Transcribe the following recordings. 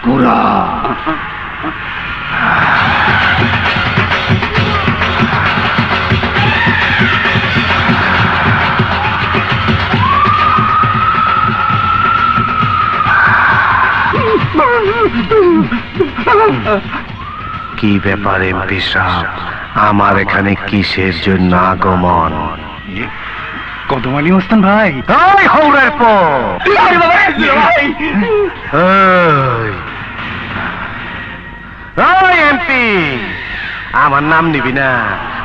পুরা কি ব্যাপার এমপি সাহেব, আমার এখানে কিসের জন্য আগমন? কদমালি মস্তান ভাই, এমপি আমার নাম নিবি না,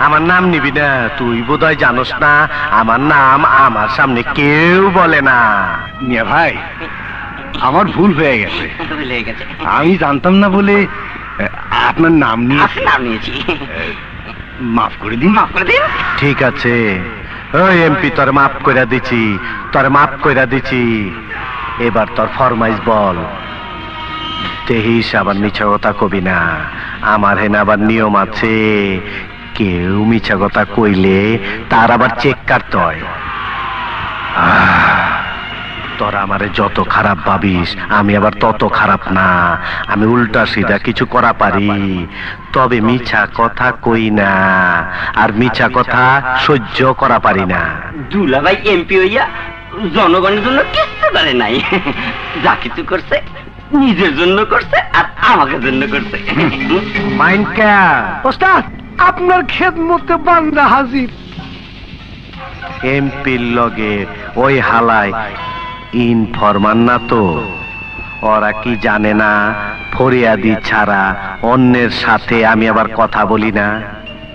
আমার নাম নিবি না। তুই বোধহয় জানোস না আমার নাম আমার সামনে কেউ বলে না। মিয়া ভাই, আমার ভুল হয়ে গেছে। আমি জানতাম না বলে আপনার নাম নিয়েছি। মাফ করে দিন। ঠিক আছে, ওই এমপি তোর মাফ কইরা দিছি, তোর মাফ কইরা দিছি। এবার তোর ফরমাইশ বল। দেহিস আবার মিছা কথা কবি না, আমার হেন আবার নিয়ম আছে। কেউ মিছা কথা কইলে তার আবার চেক কাটতে হয়। তোরা আমারে যত খারাপ ভাবিস, আমি আবার তত খারাপ না। আমি উল্টা সিধা কিছু করা পারি, তবে মিছা কথা কই না, আর মিছা কথা সহ্য করা পারি না। দুলাভাই এমপি হইয়া জনগণের জন্য কিছু করে নাই। যা কিছু করছে নিজের জন্য করছে, আর আমাকে জন্য করছে। মাইন্ড ক্যাপ ওস্তাদ, আপনার খেদমতে বান্দা হাজির। এমপির লগে ওই হালায় ইনফরমান না তো? ওরা কি জানে না ফরিয়াদি ছাড়া অন্যের সাথে আমি আবার কথা বলি না?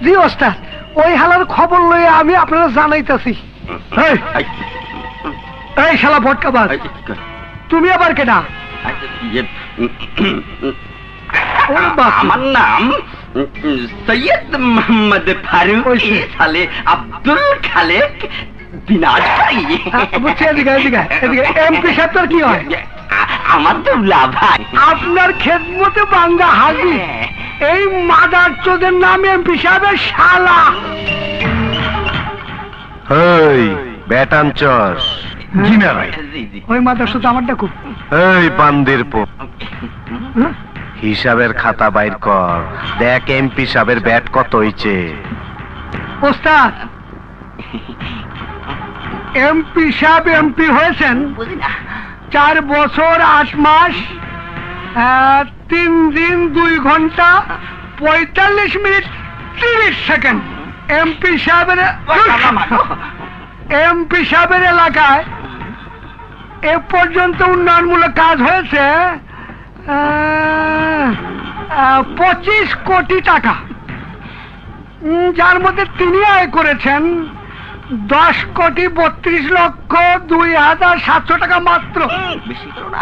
জি ওস্তাদ, ওই হালার খবর লইয়া আমি আপনারা জানাইতাছি। এই শালা ভটকাবাজ, তুমি আবার কেডা? আমার নাম সৈয়দ মোহাম্মদ ফারুক সালে আব্দুল খালেক দিনাজপুরি। এমপি সাহেব তোর কি হয়? আমার দুলাভাই। আপনার খেদমতে বান্দা হাজির। এই মাদার চোদের নাম এমপি সাহেবের শালা। এই বেটানচস, জি না ভাই। ওই মাদার চোদ আমার ডাকু। এই বান্দির পো, হিসাবের খাতা বাইর কর, দেখ এমপি সাহেবের ব্যাট কত হইছে। ওস্তাদ, এমপি সাহেব এমপি হয়েছেন 4 বছর 8 মাস 3 দিন 2 ঘন্টা 45 মিনিট 30 সেকেন্ড। এমপি সাহেবের এলাকায় এ পর্যন্ত উন্নয়নমূলক কাজ হয়েছে 25 কোটি টাকা, যার মধ্যে তিনি আয় করেছেন 10 কোটি 32 লক্ষ 2,700 টাকা মাত্র। বেশি করো না।